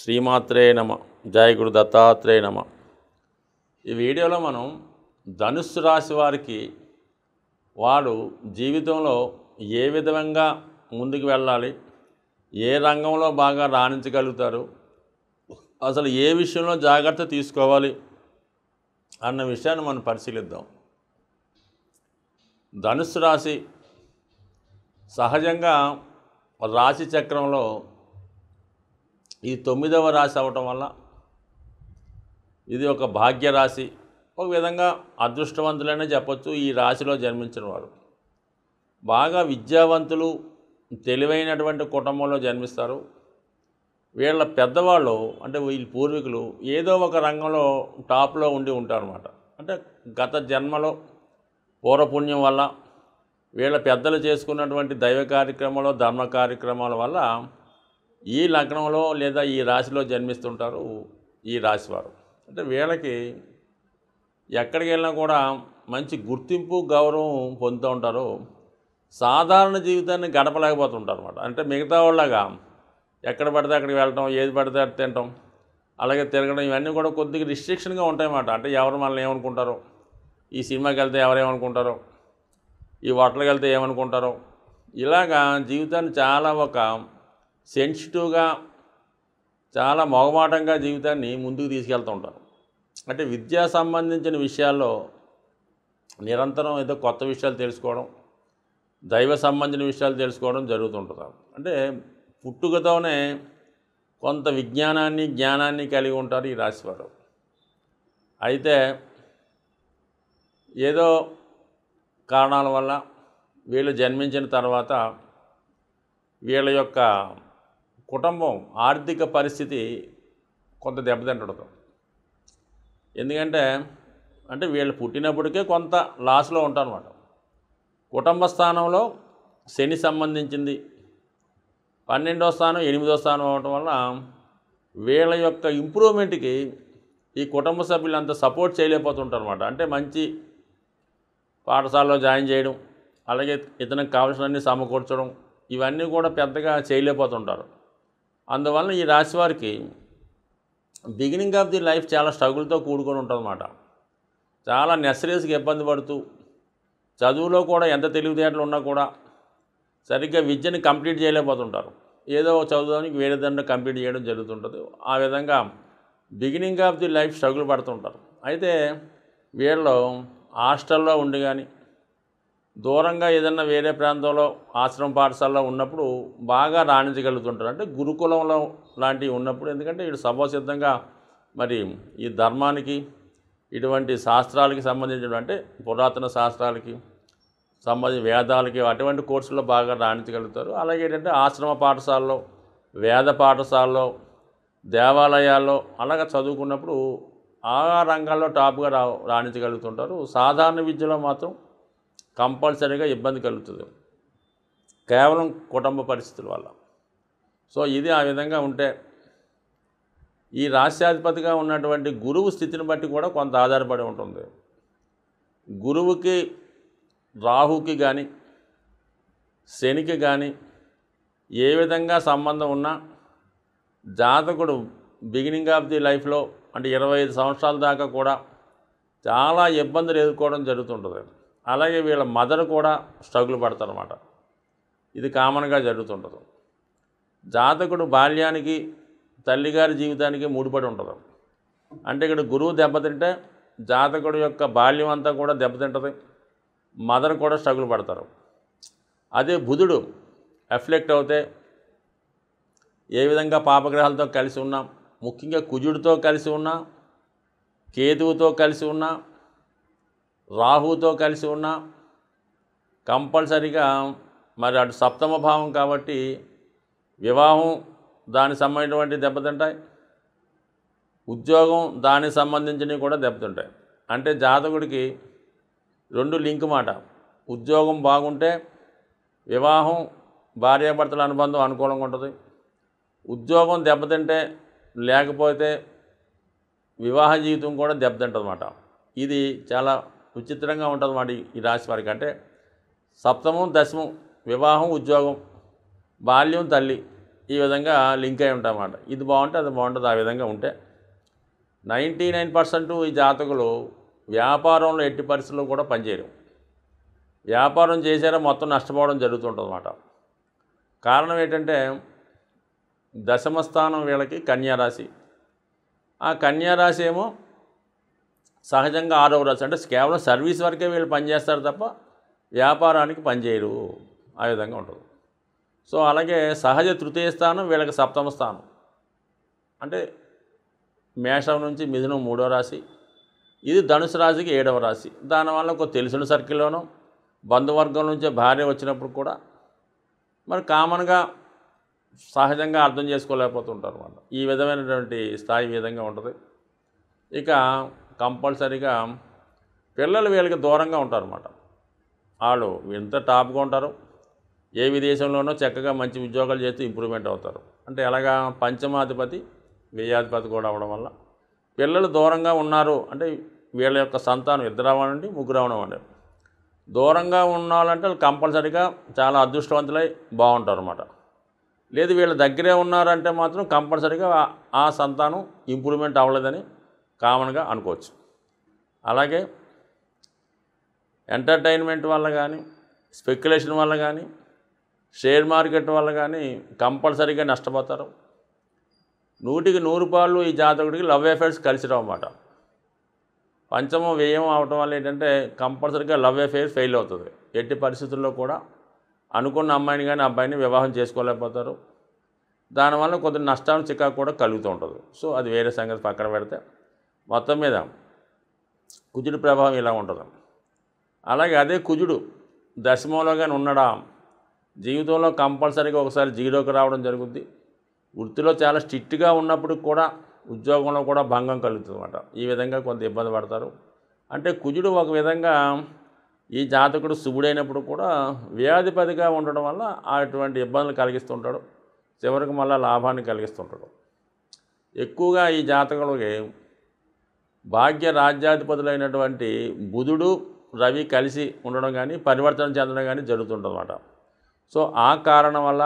శ్రీమాత్రే నమ. జయ గురు దత్తాత్రేయ నమ. ఈ వీడియోలో మనం ధనుస్సు రాశి వారికి వాడు జీవితంలో ఏ విధంగా ముందుకు వెళ్ళాలి, ఏ రంగంలో బాగా రాణించగలుగుతారు, అసలు ఏ విషయంలో జాగ్రత్త తీసుకోవాలి అన్న విషయాన్ని మనం పరిశీలిద్దాం. ధనుస్సు రాశి సహజంగా రాశి చక్రంలో ఈ 9వ రాశి అవటం వల్ల ఇది ఒక భాగ్యరాశి, ఒక విధంగా అదృష్టవంతులనే చెప్పొచ్చు. ఈ రాశిలో జన్మించిన వారు బాగా విద్యావంతులు, తెలివైనటువంటి కుటుంబంలో జన్మిస్తారు. వీళ్ళ పెద్దవాళ్ళు అంటే వీళ్ళ పూర్వీకులు ఏదో ఒక రంగంలో టాప్లో ఉండి ఉంటారన్నమాట. అంటే గత జన్మలో పూర్వపుణ్యం వల్ల వీళ్ళ పెద్దలు చేసుకున్నటువంటి దైవ కార్యక్రమాలు, ధర్మ కార్యక్రమాల వల్ల ఈ లగ్నంలో లేదా ఈ రాశిలో జన్మిస్తుంటారు ఈ రాశివారు. అంటే వీళ్ళకి ఎక్కడికి వెళ్ళినా కూడా మంచి గుర్తింపు, గౌరవం పొందుతూ ఉంటారు. సాధారణ జీవితాన్ని గడపలేకపోతుంటారు అన్నమాట. అంటే మిగతా వాళ్ళగా ఎక్కడ పడితే అక్కడికి వెళ్ళటం, ఏది పడితే అది తినటం, అలాగే తిరగడం, ఇవన్నీ కూడా కొద్దిగా రిస్ట్రిక్షన్గా ఉంటాయన్నమాట. అంటే ఎవరు మనల్ని ఏమనుకుంటారో, ఈ సినిమాకి వెళ్తే ఎవరేమనుకుంటారో, ఈ హోటల్కి వెళ్తే ఏమనుకుంటారో, ఇలాగా జీవితాన్ని చాలా ఒక సెన్సిటివ్గా, చాలా మొగమాటంగా జీవితాన్ని ముందుకు తీసుకెళ్తూ ఉంటారు. అంటే విద్యా సంబంధించిన విషయాల్లో నిరంతరం ఏదో కొత్త విషయాలు తెలుసుకోవడం, దైవ సంబంధించిన విషయాలు తెలుసుకోవడం జరుగుతుంటుంది. అంటే పుట్టుకతోనే కొంత విజ్ఞానాన్ని, జ్ఞానాన్ని కలిగి ఉంటారు ఈ రాశివారు. అయితే ఏదో కారణాల వల్ల వీళ్ళు జన్మించిన తర్వాత వీళ్ళ యొక్క కుటుంబం ఆర్థిక పరిస్థితి కొంత దెబ్బతింటడం. ఎందుకంటే వీళ్ళు పుట్టినప్పటికే కొంత లాస్లో ఉంటారన్నమాట. కుటుంబ స్థానంలో శని సంబంధించింది, 12వ స్థానం 8వ స్థానం అవడం వల్ల వీళ్ళ యొక్క ఇంప్రూవ్మెంట్కి ఈ కుటుంబ సభ్యులు అంత సపోర్ట్ చేయలేకపోతుంటారు అన్నమాట. అంటే మంచి పాఠశాలలో జాయిన్ చేయడం, అలాగే ఇతనికి కావాల్సినవన్నీ సమకూర్చడం, ఇవన్నీ కూడా పెద్దగా చేయలేకపోతుంటారు. అందువల్ల ఈ రాశి వారికి బిగినింగ్ ఆఫ్ ది లైఫ్ చాలా స్ట్రగుల్తో కూడుకొని ఉంటుందన్నమాట. చాలా నెసరీస్గా ఇబ్బంది పడుతూ, చదువులో కూడా ఎంత తెలివితేటలు ఉన్నా కూడా సరిగ్గా విద్యని కంప్లీట్ చేయలేకపోతుంటారు. ఏదో చదువుదానికి వేరే దాన్ని కంప్లీట్ చేయడం జరుగుతుంటుంది. ఆ విధంగా beginning of the life struggle పడుతుంటారు. అయితే వీళ్ళు హాస్టల్లో ఉండి కానీ, దూరంగా ఏదన్నా వేరే ప్రాంతంలో ఆశ్రమ పాఠశాలలో ఉన్నప్పుడు బాగా రాణించగలుగుతుంటారు. అంటే గురుకులంలో లాంటివి ఉన్నప్పుడు, ఎందుకంటే వీడు స్వభావసిద్ధంగా మరి ఈ ధర్మానికి, ఇటువంటి శాస్త్రాలకి సంబంధించిన, అంటే పురాతన శాస్త్రాలకి సంబంధించిన వేదాలకి, అటువంటి కోర్సుల్లో బాగా రాణించగలుగుతారు. అలాగే ఏంటంటే ఆశ్రమ పాఠశాలలో, వేద పాఠశాలలో, దేవాలయాల్లో అలాగ చదువుకున్నప్పుడు ఆ రంగాల్లో టాప్గా రాణించగలుగుతుంటారు. సాధారణ విద్యలో మాత్రం కంపల్సరీగా ఇబ్బంది కలుగుతుంది, కేవలం కుటుంబ పరిస్థితుల వల్ల. సో ఇది ఆ విధంగా ఉంటే ఈ రాశ్యాధిపతిగా ఉన్నటువంటి గురువు స్థితిని బట్టి కూడా కొంత ఆధారపడి ఉంటుంది. గురువుకి, రాహుకి కానీ, శనికి కానీ ఏ విధంగా సంబంధం ఉన్నా జాతకుడు బిగినింగ్ ఆఫ్ ది లైఫ్లో అంటే 25 సంవత్సరాల దాకా కూడా చాలా ఇబ్బందులు ఎదుర్కోవడం జరుగుతుంటుంది. అలాగే వీళ్ళ మదర్ కూడా స్ట్రగుల్ పడతారన్నమాట. ఇది కామన్గా జరుగుతుంటుంది. జాతకుడు బాల్యానికి, తల్లిగారి జీవితానికి ముడిపడి ఉంటుంది. అంటే ఇక్కడ గురువు దెబ్బతింటే జాతకుడు యొక్క బాల్యం అంతా కూడా దెబ్బతింటుంది, మదర్ కూడా స్ట్రగుల్ పడతారు. అదే బుధుడు ఎఫ్లెక్ట్ అవుతే ఏ విధంగా పాపగ్రహాలతో కలిసి ఉన్నా, ముఖ్యంగా కుజుడితో కలిసి ఉన్నా, కేతువుతో కలిసి ఉన్నా, రాహుతో కలిసి ఉన్నా కంపల్సరీగా మరి అటు సప్తమ భావం కాబట్టి వివాహం దానికి సంబంధించినటువంటి దెబ్బతింటాయి, ఉద్యోగం దానికి సంబంధించినవి కూడా దెబ్బతింటాయి. అంటే జాతకుడికి 2 లింక్ మాట. ఉద్యోగం బాగుంటే వివాహం, భార్యాభర్తల అనుబంధం అనుకూలంగా ఉంటుంది. ఉద్యోగం దెబ్బతింటే, లేకపోతే వివాహ జీవితం కూడా దెబ్బతింటుంది అన్నమాట. ఇది చాలా విచిత్రంగా ఉంటుంది అన్నమాట ఈ రాశి వారికి. అంటే సప్తమం, దశమం, వివాహం, ఉద్యోగం, బాల్యం, తల్లి, ఈ విధంగా లింక్ అయి ఉంటాయన్నమాట. ఇది బాగుంటే అది బాగుంటుంది. ఆ విధంగా ఉంటే 99% ఈ జాతకులు వ్యాపారంలో ఎట్టి పరిస్థితుల్లో కూడా పనిచేయరు. వ్యాపారం చేశారా మొత్తం నష్టపోవడం జరుగుతుంటుందన్నమాట. కారణం ఏంటంటే దశమ స్థానం వీళ్ళకి కన్యారాశి. ఆ కన్యారాశి ఏమో సహజంగా 6వ రాశి. అంటే కేవలం సర్వీస్ వరకే వీళ్ళు పనిచేస్తారు తప్ప వ్యాపారానికి పనిచేయరు. ఆ విధంగా ఉంటుంది. సో అలాగే సహజ తృతీయ స్థానం వీళ్ళకి సప్తమ స్థానం. అంటే మేషం నుంచి మిథునం 3వ రాశి. ఇది ధనుసు రాశికి 7వ రాశి. దానివల్ల ఒక తెలిసిన సర్కిల్లోనూ బంధువర్గం నుంచే భార్య వచ్చినప్పుడు కూడా మరి కామన్గా సహజంగా అర్థం చేసుకోలేకపోతుంటారు అన్నమాట. ఈ విధమైనటువంటి స్థాయి విధంగా ఉంటుంది. ఇక కంపల్సరీగా పిల్లలు వీళ్ళకి దూరంగా ఉంటారన్నమాట. వాళ్ళు ఎంత టాప్గా ఉంటారు, ఏ విదేశంలోనో చక్కగా మంచి ఉద్యోగాలు చేస్తూ ఇంప్రూవ్మెంట్ అవుతారు. అంటే ఎలాగా పంచమాధిపతి వ్యయాధిపతి కూడా అవడం వల్ల పిల్లలు దూరంగా ఉన్నారు. అంటే వీళ్ళ యొక్క సంతానం 2 అవనండి 3 అవనివ్వండి, దూరంగా ఉన్నాలంటే వాళ్ళు కంపల్సరీగా చాలా అదృష్టవంతులై బాగుంటారు అన్నమాట. లేదు వీళ్ళ దగ్గరే ఉన్నారంటే మాత్రం కంపల్సరీగా ఆ సంతానం ఇంప్రూవ్మెంట్ అవ్వలేదని కామన్గా అనుకోవచ్చు. అలాగే ఎంటర్టైన్మెంట్ వల్ల కానీ, స్పెక్యులేషన్ వల్ల కానీ, షేర్ మార్కెట్ వల్ల కానీ కంపల్సరీగా నష్టపోతారు. 100కి 100 పాళ్ళు ఈ జాతకుడికి లవ్ అఫేర్స్ కలిసి రావన్నమాట. పంచమం వ్యయం అవటం వల్ల ఏంటంటే కంపల్సరీగా లవ్ అఫేర్ ఫెయిల్ అవుతుంది. ఎట్టి పరిస్థితుల్లో కూడా అనుకున్న అమ్మాయిని కానీ అబ్బాయిని వివాహం చేసుకోలేకపోతారు. దానివల్ల కొద్ది నష్టాలు చికాకు కూడా కలుగుతూ ఉంటుంది. సో అది వేరే సంగతి పక్కన పెడితే మొత్తం మీద కుజుడి ప్రభావం ఇలా ఉంటుంది. అలాగే అదే కుజుడు దశమంలో కానీ ఉన్నాడా జీవితంలో కంపల్సరీగా ఒకసారి జీరోకి రావడం జరుగుద్ది. వృత్తిలో చాలా స్ట్రిక్ట్గా ఉన్నప్పుడు కూడా ఉద్యోగంలో కూడా భంగం కలుగుతుంది అన్నమాట. ఈ విధంగా కొంత ఇబ్బంది పడతారు. అంటే కుజుడు ఒక విధంగా ఈ జాతకుడు శుభుడైనప్పుడు కూడా వ్యాధిపతిగా ఉండడం వల్ల అటువంటి ఇబ్బందులు కలిగిస్తుంటాడు. చివరికి మళ్ళీ లాభాన్ని కలిగిస్తుంటాడు. ఎక్కువగా ఈ జాతకులకి భాగ్య రాజ్యాధిపతులైనటువంటి బుధుడు రవి కలిసి ఉండడం కానీ పరివర్తన చెందడం కానీ జరుగుతుంటుంది అన్నమాట. సో ఆ కారణం వల్ల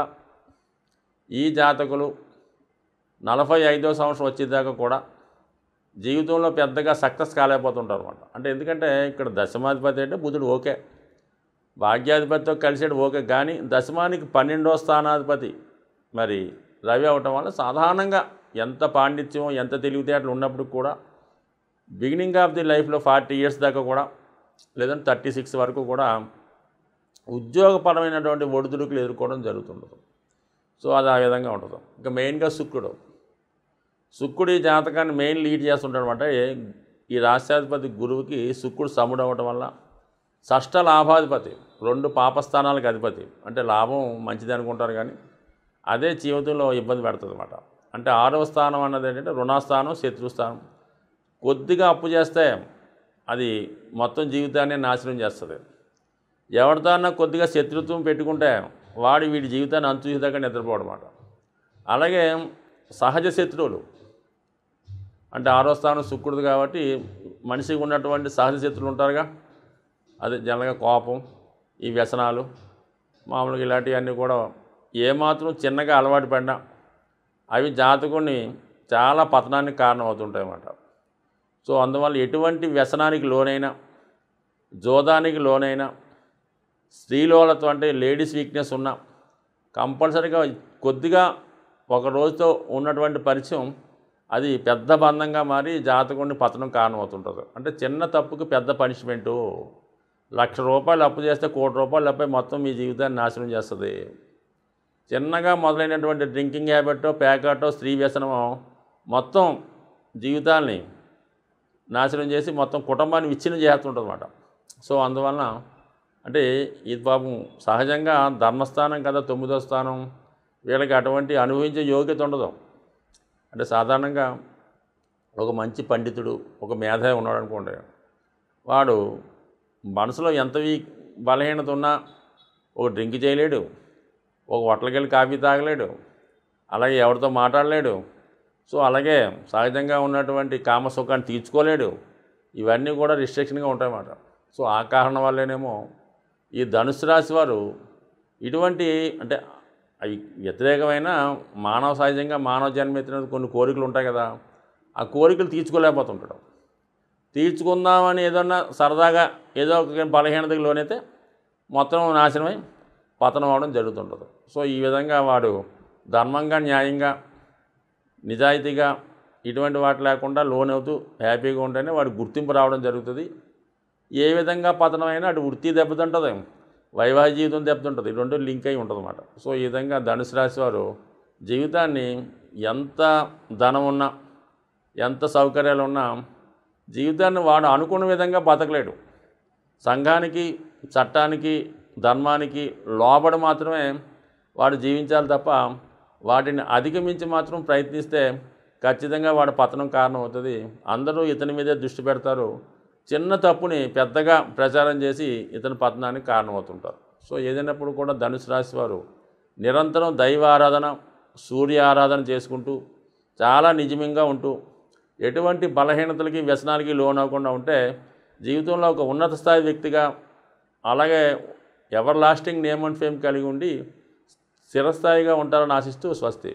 ఈ జాతకులు 45వ సంవత్సరం వచ్చేదాకా కూడా జీవితంలో పెద్దగా సక్సెస్ కాలేకపోతుంటారు అన్నమాట. అంటే ఎందుకంటే ఇక్కడ దశమాధిపతి అంటే బుధుడు ఓకే, భాగ్యాధిపతితో కలిసాడు ఓకే, కానీ దశమానికి 12వ స్థానాధిపతి మరి రవి అవటం వల్ల సాధారణంగా ఎంత పాండిత్యం ఎంత తెలివితేటలు ఉన్నప్పుడు కూడా బిగినింగ్ ఆఫ్ ది లైఫ్లో 40 ఇయర్స్ దాకా కూడా లేదంటే 36 వరకు కూడా ఉద్యోగపరమైనటువంటి ఒడిదుడుకులు ఎదుర్కోవడం జరుగుతుంటుంది. సో అది ఆ విధంగా ఉంటుంది. ఇంకా మెయిన్గా శుక్రుడు ఈ జాతకాన్ని మెయిన్ లీడ్ చేస్తుంటాడు అనమాట. ఈ రాష్ట్రాధిపతి గురువుకి శుక్రుడు సముడు అవ్వటం వల్ల షష్ఠ లాభాధిపతి, 2 పాపస్థానాలకు అధిపతి. అంటే లాభం మంచిది అనుకుంటారు కానీ అదే జీవితంలో ఇబ్బంది పెడుతుంది అన్నమాట. అంటే 6వ స్థానం అన్నది ఏంటంటే రుణస్థానం, శత్రుస్థానం. కొద్దిగా అప్పు చేస్తే అది మొత్తం జీవితాన్ని నాశనం చేస్తుంది. ఎవరిదాన్నా కొద్దిగా శత్రుత్వం పెట్టుకుంటే వీడి జీవితాన్ని అంతుదాకా నిద్రపోవడం అన్నమాట. అలాగే సహజ శత్రువులు అంటే 6వ స్థానం శుక్రుడు కాబట్టి మనిషికి ఉన్నటువంటి సహజ శత్రువులు ఉంటారుగా, అదే జనరల్గా కోపం, ఈ వ్యసనాలు, మామూలుగా ఇలాంటివన్నీ కూడా ఏమాత్రం చిన్నగా అలవాటు పడినా అవి జాతకుని చాలా పతనానికి కారణం అవుతుంటాయి అన్నమాట. సో అందువల్ల ఎటువంటి వ్యసనానికి లోనైనా, జోదానికి లోనైనా, స్త్రీలోలతో అంటే లేడీస్ వీక్నెస్ ఉన్న కంపల్సరీగా కొద్దిగా ఒక రోజుతో ఉన్నటువంటి పరిచయం అది పెద్ద బంధంగా మారి జాతకుడిని పతనం కారణం అవుతుంటుంది. అంటే చిన్న తప్పుకి పెద్ద పనిష్మెంటు. ₹1,00,000 అప్పు చేస్తే ₹1,00,00,000 అప్పై మొత్తం మీ జీవితాన్ని నాశనం చేస్తుంది. చిన్నగా మొదలైనటువంటి డ్రింకింగ్ హ్యాబిటో, ప్యాకెటో, స్త్రీ వ్యసనమో మొత్తం జీవితాన్ని నాశనం చేసి మొత్తం కుటుంబాన్ని విచ్ఛిన్నం చేస్తుంటుంది అన్నమాట. సో అందువలన అంటే ఇది పాపం సహజంగా ధర్మస్థానం కదా 9వ స్థానం, వీళ్ళకి అటువంటి అనుభవించే యోగ్యత ఉండదు. అంటే సాధారణంగా ఒక మంచి పండితుడు, ఒక మేధావి ఉన్నాడు అనుకోండి, వాడు మనసులో ఎంత బలహీనత ఉన్నా ఒక డ్రింక్ చేయలేడు, ఒక హోటల్కి వెళ్ళి కాఫీ తాగలేడు, అలాగే ఎవరితో మాట్లాడలేడు. సో అలాగే సహజంగా ఉన్నటువంటి కామసుఖాన్ని తీర్చుకోలేడు. ఇవన్నీ కూడా రిస్ట్రిక్షన్గా ఉంటాయన్నమాట. సో ఆ కారణం వల్లేనేమో ఈ ధనుసు రాశి వారు ఇటువంటి అవి వ్యతిరేకమైన మానవ సహజంగా మానవ జన్మెత్తిన కొన్ని కోరికలు ఉంటాయి కదా, ఆ కోరికలు తీర్చుకోలేకపోతుంటాడు. తీర్చుకుందామని ఏదన్నా సరదాగా ఏదో ఒక బలహీనతకి లోనైతే మొత్తం నాశనమై పతనం అవడం జరుగుతుంటుంది. సో ఈ విధంగా వాడు ధర్మంగా, న్యాయంగా, నిజాయితీగా ఇటువంటి వాటి లేకుండా లోనవుతూ హ్యాపీగా ఉంటేనే వాడు గుర్తింపు రావడం జరుగుతుంది. ఏ విధంగా పతనమైనా అటు వృత్తి దెబ్బతింటుంది, వైవాహిక జీవితం దెబ్బతింటుంది. ఈ రెండు లింక్ అయి ఉంటుంది అన్నమాట. సో ఈ విధంగా ధనుసు రాశి వారు జీవితాన్ని ఎంత ధనం ఉన్నా, ఎంత సౌకర్యాలు ఉన్నా జీవితాన్ని వాడు అనుకున్న విధంగా బతకలేడు. సంఘానికి, చట్టానికి, ధర్మానికి లోబడి మాత్రమే వాడు జీవించాలి తప్ప వాటిని అధిగమించి మాత్రం ప్రయత్నిస్తే ఖచ్చితంగా వాడు పతనం కారణం అవుతుంది. అందరూ ఇతని మీదే దృష్టి పెడతారు. చిన్న తప్పుని పెద్దగా ప్రచారం చేసి ఇతని పతనానికి కారణమవుతుంటారు. సో ఏదైనప్పుడు కూడా ధనుసు రాశి వారు నిరంతరం దైవ ఆరాధన, సూర్య ఆరాధన చేసుకుంటూ చాలా నిజంగా ఉంటూ ఎటువంటి బలహీనతలకి, వ్యసనాలకి లోనవ్వకుండా ఉంటే జీవితంలో ఒక ఉన్నత స్థాయి వ్యక్తిగా, అలాగే ever lasting name and fame కలిగి ఉండి స్థిరస్థాయిగా ఉంటారని ఆశిస్తూ స్వస్తి.